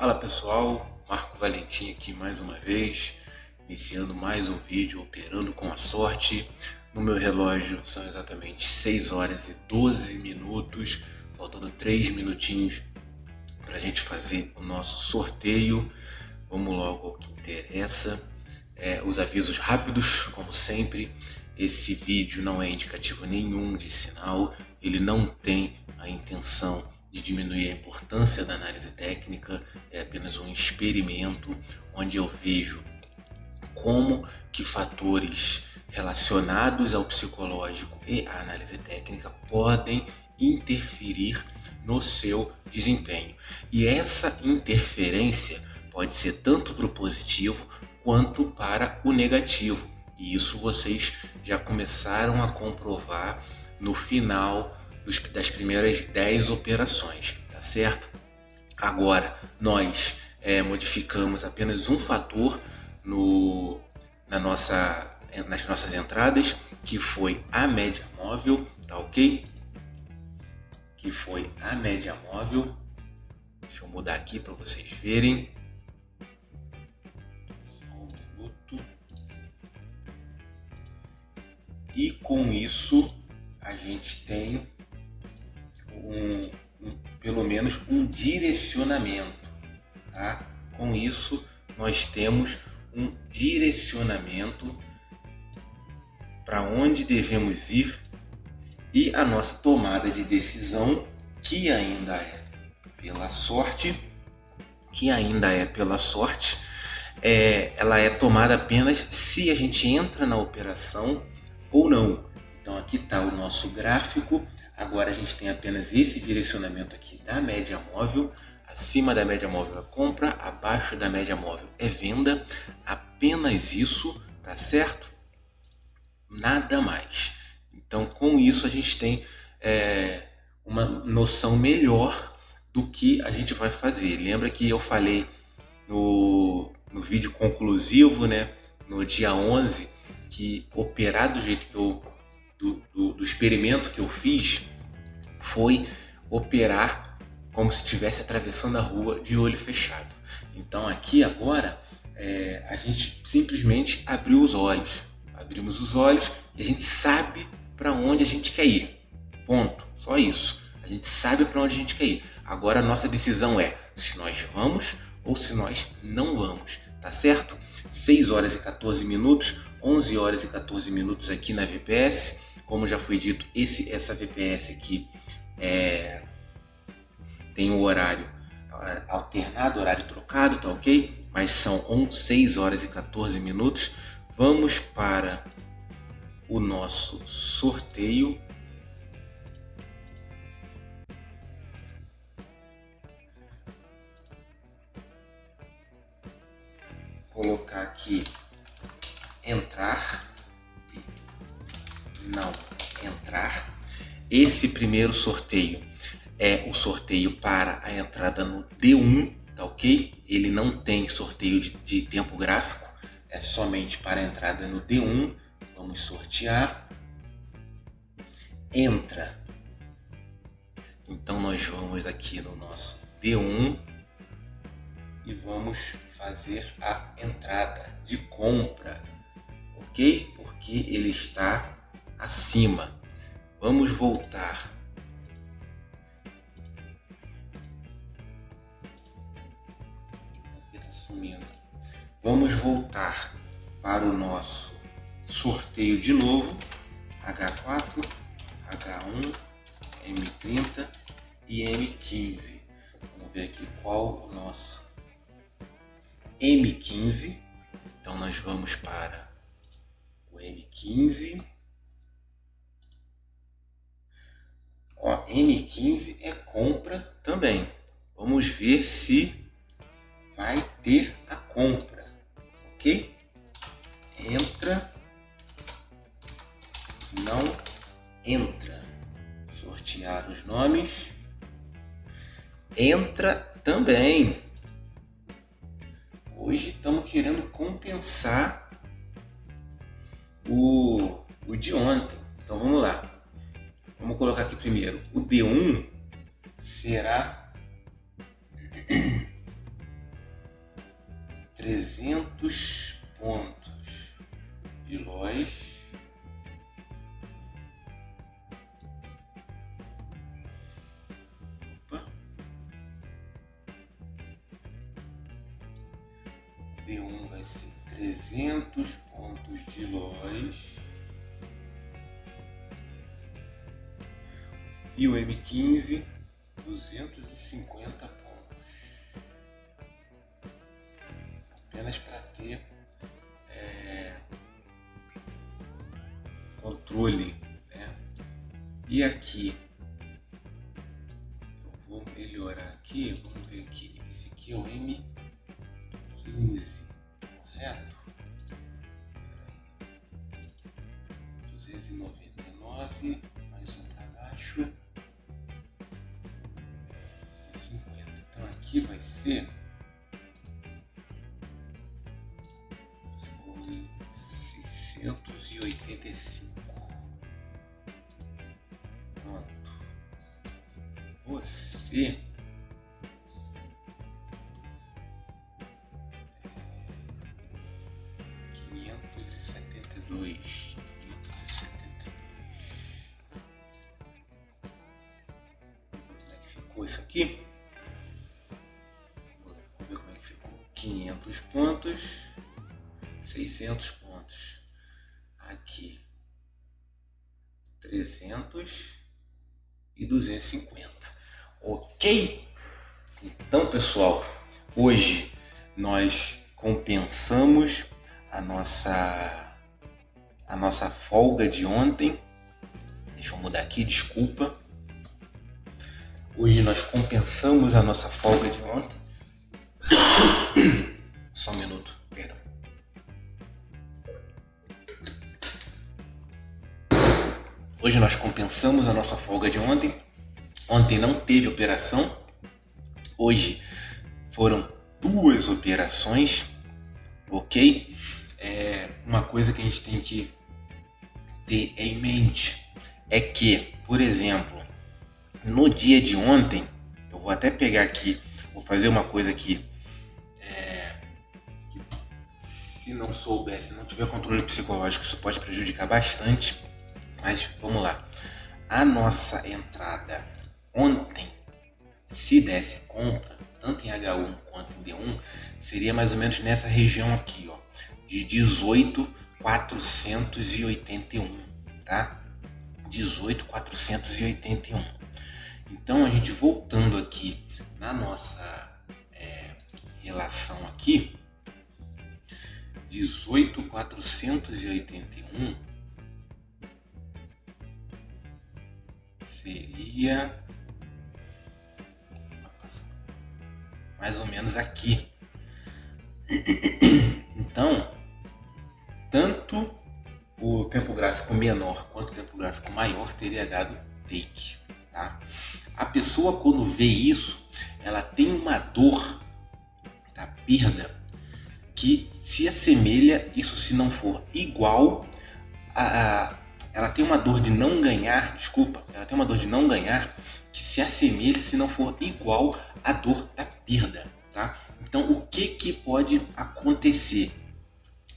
Fala pessoal, Marco Valentim aqui mais uma vez, iniciando mais um vídeo operando com a sorte. No meu relógio são exatamente 6 horas e 12 minutos, faltando 3 minutinhos para a gente fazer o nosso sorteio. Vamos logo ao que interessa. Os avisos rápidos, como sempre. Esse vídeo não é indicativo nenhum de sinal, ele não tem a intenção de diminuir a importância da análise técnica, é apenas um experimento onde eu vejo como que fatores relacionados ao psicológico e à análise técnica podem interferir no seu desempenho. E essa interferência pode ser tanto para o positivo quanto para o negativo. E isso vocês já começaram a comprovar no final das primeiras 10 operações, tá certo? Agora, nós modificamos apenas um fator nas nossas entradas, que foi a média móvel, tá ok? Que foi a média móvel. Deixa eu mudar aqui para vocês verem. E com isso a gente tem pelo menos um direcionamento, tá? Com isso nós temos um direcionamento para onde devemos ir e a nossa tomada de decisão, que ainda é pela sorte, ela é tomada apenas se a gente entra na operação ou não. Então aqui está o nosso gráfico. Agora a gente tem apenas esse direcionamento aqui da média móvel. Acima da média móvel é compra, abaixo da média móvel é venda. Apenas isso, tá certo? Nada mais. Então com isso a gente tem uma noção melhor do que a gente vai fazer. Lembra que eu falei no vídeo conclusivo, né, no dia 11, que operar do jeito que do experimento que eu fiz foi operar como se estivesse atravessando a rua de olho fechado. Então aqui agora a gente simplesmente abrimos os olhos e a gente sabe para onde a gente quer ir. Ponto. Só isso. A gente sabe para onde a gente quer ir. Agora a nossa decisão é se nós vamos ou se nós não vamos. Tá certo? 6 horas e 14 minutos, 11 horas e 14 minutos aqui na VPS. Como já foi dito, essa VPS aqui tem o horário alternado, horário trocado, tá ok? Mas são 6 horas e 14 minutos. Vamos para o nosso sorteio. Colocar aqui entrar e não entrar. Esse primeiro sorteio é o sorteio para a entrada no D1, tá ok? Ele não tem sorteio de tempo gráfico, é somente para a entrada no D1. Vamos sortear. Entra. Então nós vamos aqui no nosso D1 e vamos fazer a entrada de compra, ok? Porque ele está acima. Vamos voltar. Vamos voltar para o nosso sorteio de novo. H4, H1, M30 e M15. Vamos ver aqui qual o nosso M15. Então nós vamos para o M15. M15 é compra também. Vamos ver se vai ter a compra, ok? Entra, não entra. Sortear os nomes. Entra também. Hoje estamos querendo compensar o de ontem. Então vamos lá. Vamos colocar aqui primeiro. O D1 será 300 pontos de loss. D1 vai ser 300 pontos de loss. E o M15, 250 pontos. Apenas para ter controle, né? E aqui, eu vou melhorar aqui, vamos ver aqui. Esse aqui é o M15, correto? 299, mais um para baixo. 50. Então aqui vai ser 685. Pronto. Você é 572. Como é que ficou isso aqui? Vamos ver como é que ficou. 500 pontos, 600 pontos. Aqui 300 e 250. Ok? Então, pessoal, hoje nós compensamos a nossa folga de ontem. Deixa eu mudar aqui, desculpa. Hoje nós compensamos a nossa folga de ontem. Só um minuto, perdão. Hoje nós compensamos a nossa folga de ontem. Ontem não teve operação. Hoje foram 2 operações, ok? Uma coisa que a gente tem que ter em mente é que, por exemplo, no dia de ontem, eu vou até pegar aqui, vou fazer uma coisa aqui, se não souber, se não tiver controle psicológico, isso pode prejudicar bastante, mas vamos lá. A nossa entrada ontem, se desse compra, tanto em H1 quanto em D1, seria mais ou menos nessa região aqui, ó, de 18.481, tá? 18.481. Então, a gente voltando aqui na nossa relação aqui, 18.481 seria mais ou menos aqui. Então, tanto o tempo gráfico menor quanto o tempo gráfico maior teria dado take, tá? A pessoa, quando vê isso, ela tem uma dor da perda que se assemelha, isso se não for igual ela tem uma dor de não ganhar, ela tem uma dor de não ganhar que se assemelha, se não for igual, à dor da perda, tá? Então, o que pode acontecer?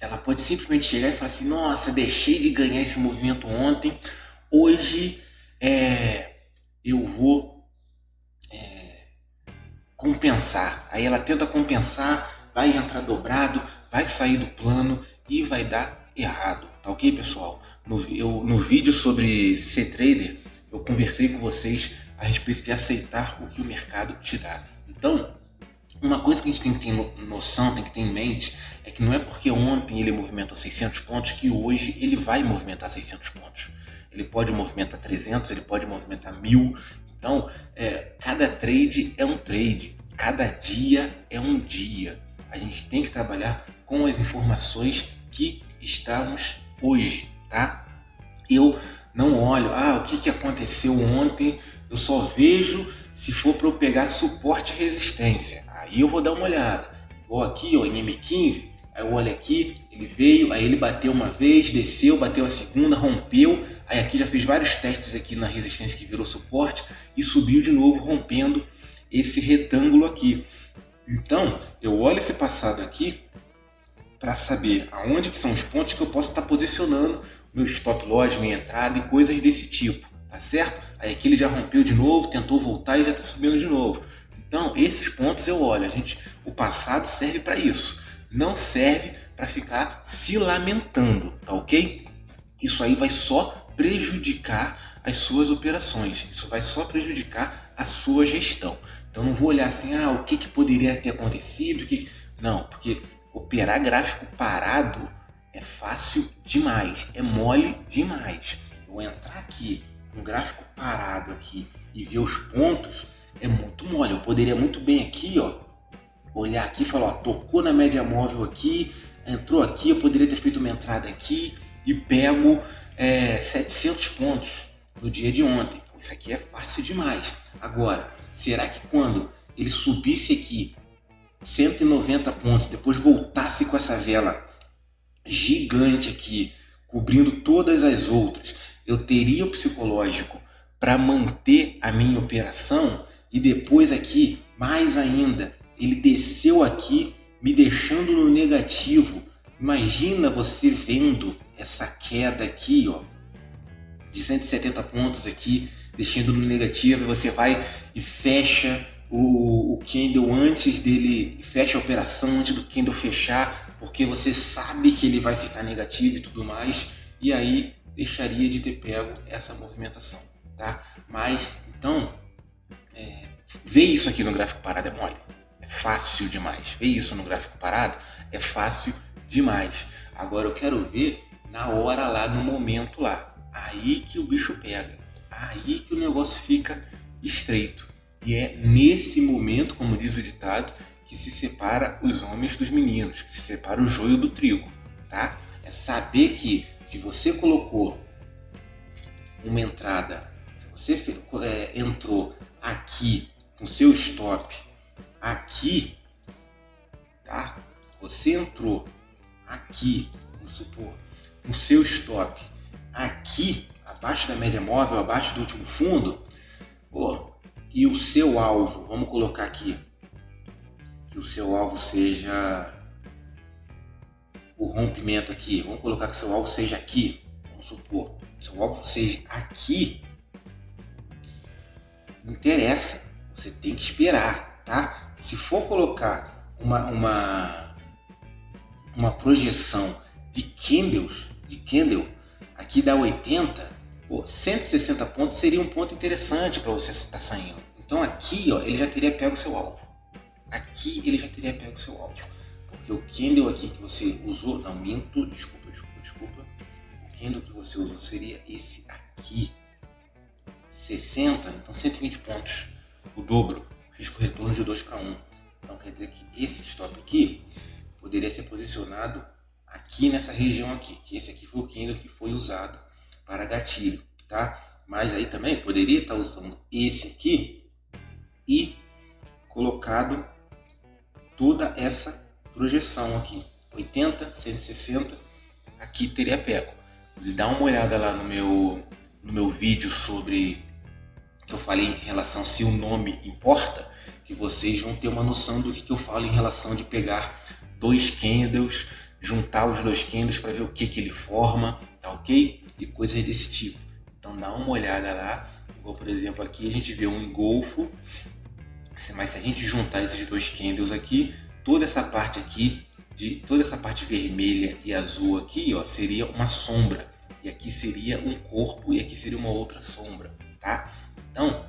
Ela pode simplesmente chegar e falar assim: nossa, deixei de ganhar esse movimento ontem, hoje eu vou compensar. Aí ela tenta compensar, vai entrar dobrado, vai sair do plano e vai dar errado, tá ok, pessoal? No vídeo sobre ser trader, eu conversei com vocês a respeito de aceitar o que o mercado te dá. Então, uma coisa que a gente tem que ter noção, tem que ter em mente, é que não é porque ontem ele movimentou 600 pontos que hoje ele vai movimentar 600 pontos. Ele pode movimentar 300, ele pode movimentar 1000. Então, cada trade é um trade, cada dia é um dia. A gente tem que trabalhar com as informações que estamos hoje, tá? Eu não olho, o que aconteceu ontem, eu só vejo se for para eu pegar suporte e resistência. Aí eu vou dar uma olhada. Vou aqui, ó, em M15, aí eu olho aqui, ele veio, aí ele bateu uma vez, desceu, bateu a segunda, rompeu, aí aqui já fez vários testes aqui na resistência que virou suporte e subiu de novo, rompendo esse retângulo aqui. Então, eu olho esse passado aqui para saber aonde que são os pontos que eu posso estar posicionando meu stop loss, minha entrada e coisas desse tipo, tá certo? Aí aqui ele já rompeu de novo, tentou voltar e já está subindo de novo. Então, esses pontos eu olho, o passado serve para isso, não serve para ficar se lamentando, tá ok? Isso aí vai só prejudicar as suas operações, isso vai só prejudicar a sua gestão. Então não vou olhar assim, o que poderia ter acontecido, não, porque operar gráfico parado é fácil demais, é mole demais. Eu entrar aqui, um gráfico parado aqui e ver os pontos é muito mole. Eu poderia muito bem aqui, olhar aqui e falar, tocou na média móvel aqui, entrou aqui, eu poderia ter feito uma entrada aqui e pego 700 pontos no dia de ontem. Pô, isso aqui é fácil demais. Agora, será que quando ele subisse aqui 190 pontos, depois voltasse com essa vela gigante aqui, cobrindo todas as outras, eu teria o psicológico para manter a minha operação? E depois aqui, mais ainda, ele desceu aqui, me deixando no negativo. Imagina você vendo essa queda aqui, de 170 pontos aqui, deixando no negativo, e você vai e fecha o candle antes dele, fecha a operação antes do candle fechar, porque você sabe que ele vai ficar negativo e tudo mais, e aí deixaria de ter pego essa movimentação, tá? Mas, então, ver isso aqui no gráfico parado é mole, é fácil demais. Ver isso no gráfico parado é fácil demais. Agora eu quero ver na hora lá, no momento lá, aí que o bicho pega, aí que o negócio fica estreito. E é nesse momento, como diz o ditado, que se separa os homens dos meninos, que se separa o joio do trigo, tá? É saber que se você colocou uma entrada, se você entrou aqui com seu stop aqui, tá? Você entrou aqui, vamos supor, com seu stop aqui, abaixo da média móvel, abaixo do último fundo, e o seu alvo, vamos colocar aqui, que o seu alvo seja o rompimento aqui, vamos colocar que o seu alvo seja aqui, vamos supor, seu alvo seja aqui, não interessa, você tem que esperar, tá? Se for colocar uma projeção de candle, aqui dá 80, 160 pontos seria um ponto interessante para você estar saindo. Então aqui, ele já teria pego o seu alvo. Aqui ele já teria pego o seu alvo. Porque o candle aqui que você usou, não, minto, desculpa. O candle que você usou seria esse aqui. 60, então 120 pontos. O dobro, risco retorno de 2 para 1. Então quer dizer que esse stop aqui poderia ser posicionado aqui nessa região aqui, que esse aqui foi o candle que foi usado para gatilho, tá? Mas aí também poderia estar usando esse aqui e colocado toda essa projeção aqui, 80, 160, aqui teria pego. Dá uma olhada lá no meu vídeo sobre, que eu falei em relação se o nome importa, que vocês vão ter uma noção do que eu falo em relação de pegar dois candles, juntar os dois candles para ver o que ele forma, tá ok? E coisas desse tipo. Então dá uma olhada lá, igual por exemplo aqui a gente vê um engolfo, mas se a gente juntar esses dois candles aqui, toda essa parte aqui, toda essa parte vermelha e azul aqui, seria uma sombra, e aqui seria um corpo e aqui seria uma outra sombra, tá? Então,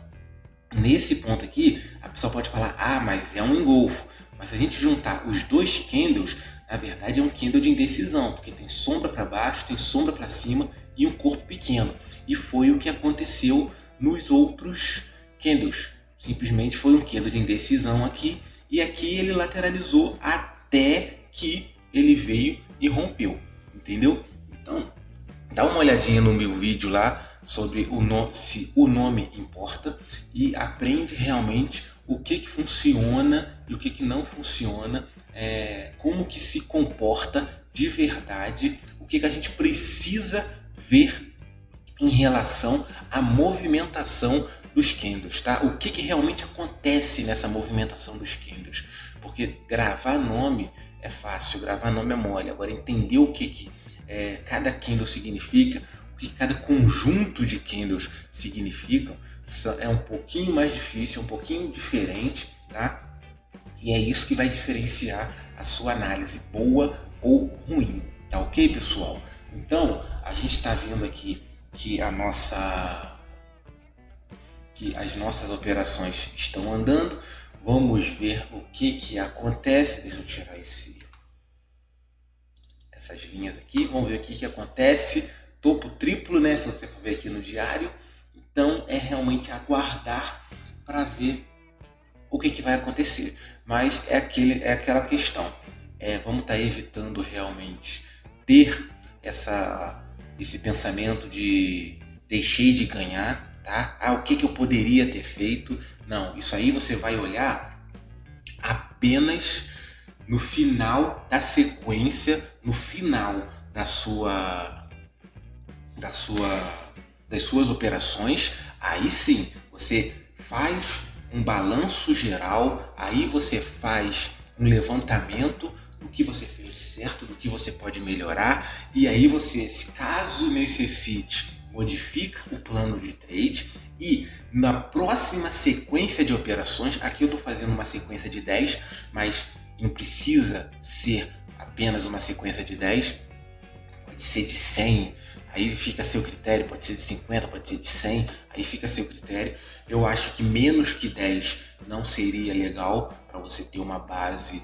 nesse ponto aqui, a pessoa pode falar, mas é um engolfo, mas se a gente juntar os dois candles, na verdade é um candle de indecisão, porque tem sombra para baixo, tem sombra para cima e um corpo pequeno, e foi o que aconteceu nos outros candles. Simplesmente foi um candle de indecisão aqui, e aqui ele lateralizou até que ele veio e rompeu, entendeu? Então, dá uma olhadinha no meu vídeo lá sobre se o nome importa e aprende realmente o que funciona e o que não funciona, como que se comporta de verdade, o que a gente precisa ver em relação à movimentação dos candles, tá? O que realmente acontece nessa movimentação dos candles? Porque gravar nome é fácil, gravar nome é mole. Agora, entender o que cada candle significa, o que cada conjunto de candles significam, é um pouquinho mais difícil, é um pouquinho diferente, tá? E é isso que vai diferenciar a sua análise, boa ou ruim, tá ok, pessoal? Então, a gente está vendo aqui que as nossas operações estão andando. Vamos ver o que acontece. Deixa eu tirar essas linhas aqui. Vamos ver o que acontece. Topo triplo, né? Se você for ver aqui no diário. Então, é realmente aguardar para ver o que vai acontecer. Mas é aquela questão. Vamos estar evitando realmente ter esse pensamento de deixei de ganhar, tá? O que eu poderia ter feito? Não, isso aí você vai olhar apenas no final da sequência, no final das suas operações. Aí sim, você faz um balanço geral, aí você faz um levantamento do que você fez de certo, do que você pode melhorar, e aí você, caso necessite, modifica o plano de trade, e na próxima sequência de operações, aqui eu estou fazendo uma sequência de 10, mas não precisa ser apenas uma sequência de 10, pode ser de 100, aí fica a seu critério, pode ser de 50, pode ser de 100, aí fica a seu critério. Eu acho que menos que 10 não seria legal para você ter uma base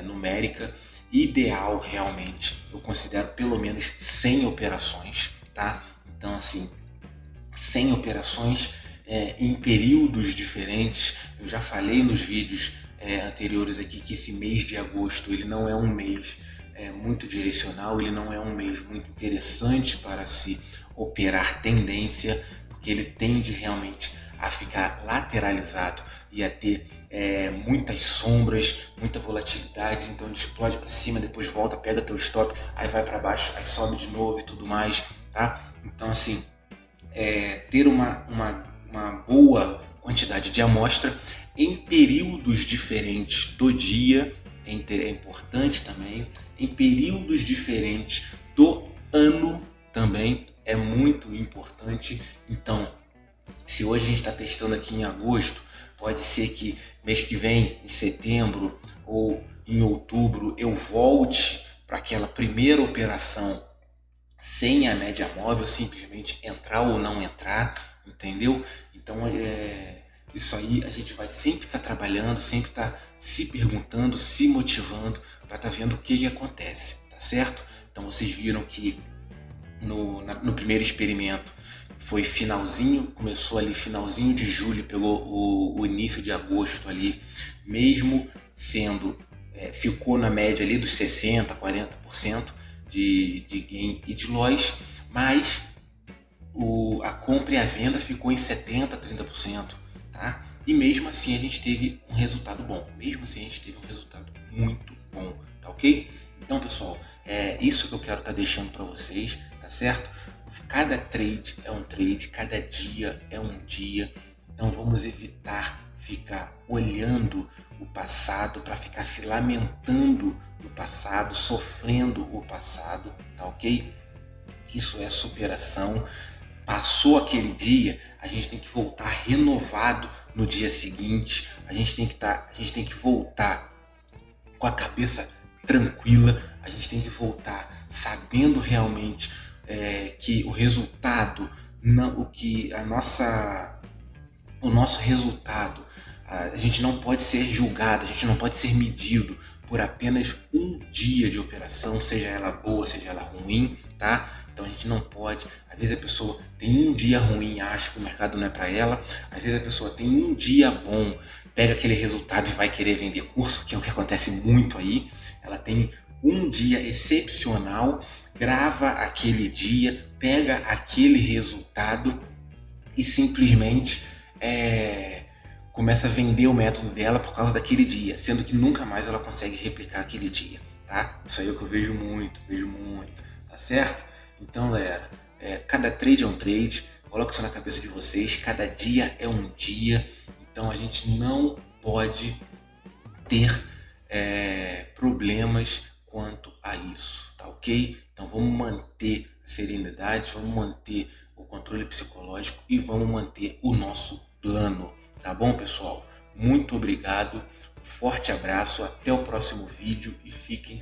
numérica. Ideal realmente, eu considero pelo menos 100 operações, tá? Então assim, 100 operações em períodos diferentes. Eu já falei nos vídeos anteriores aqui que esse mês de agosto ele não é um mês muito direcional, ele não é um mês muito interessante para se operar tendência, porque ele tende realmente a ficar lateralizado e a ter muitas sombras, muita volatilidade. Então ele explode para cima, depois volta, pega teu stop, aí vai para baixo, aí sobe de novo e tudo mais, tá? Então assim, ter uma boa quantidade de amostra em períodos diferentes do dia é importante também, em períodos diferentes do ano também é muito importante. Então, se hoje a gente está testando aqui em agosto, pode ser que mês que vem, em setembro ou em outubro, eu volte para aquela primeira operação sem a média móvel, simplesmente entrar ou não entrar, entendeu? Então, isso aí a gente vai sempre estar trabalhando, sempre estar se perguntando, se motivando para estar vendo o que acontece, tá certo? Então vocês viram que no primeiro experimento foi finalzinho, começou ali finalzinho de julho, pegou o início de agosto ali, mesmo sendo, ficou na média ali dos 60%, 40% de gain e de loss, mas a compra e a venda ficou em 70%, 30%, tá? E mesmo assim a gente teve um resultado bom, mesmo assim a gente teve um resultado muito bom, tá ok? Então pessoal, é isso que eu quero estar deixando para vocês, tá certo? Cada trade é um trade, cada dia é um dia, então vamos evitar ficar olhando o passado para ficar se lamentando do passado, sofrendo o passado, tá ok? Isso é superação. Passou aquele dia, a gente tem que voltar renovado no dia seguinte, a gente tem que voltar com a cabeça tranquila, a gente tem que voltar sabendo realmente que o resultado, o nosso resultado, a gente não pode ser julgado, a gente não pode ser medido por apenas um dia de operação, seja ela boa, seja ela ruim, tá? Então a gente não pode, às vezes a pessoa tem um dia ruim, acha que o mercado não é para ela, às vezes a pessoa tem um dia bom, pega aquele resultado e vai querer vender curso, que é o que acontece muito aí. Ela tem um dia excepcional, grava aquele dia, pega aquele resultado e simplesmente começa a vender o método dela por causa daquele dia, sendo que nunca mais ela consegue replicar aquele dia, tá? Isso aí é o que eu vejo muito, tá certo? Então, galera, cada trade é um trade, coloca isso na cabeça de vocês, cada dia é um dia, então a gente não pode ter problemas quanto a isso, tá ok? Então vamos manter a serenidade, vamos manter o controle psicológico e vamos manter o nosso plano, tá bom, pessoal? Muito obrigado, um forte abraço, até o próximo vídeo e fiquem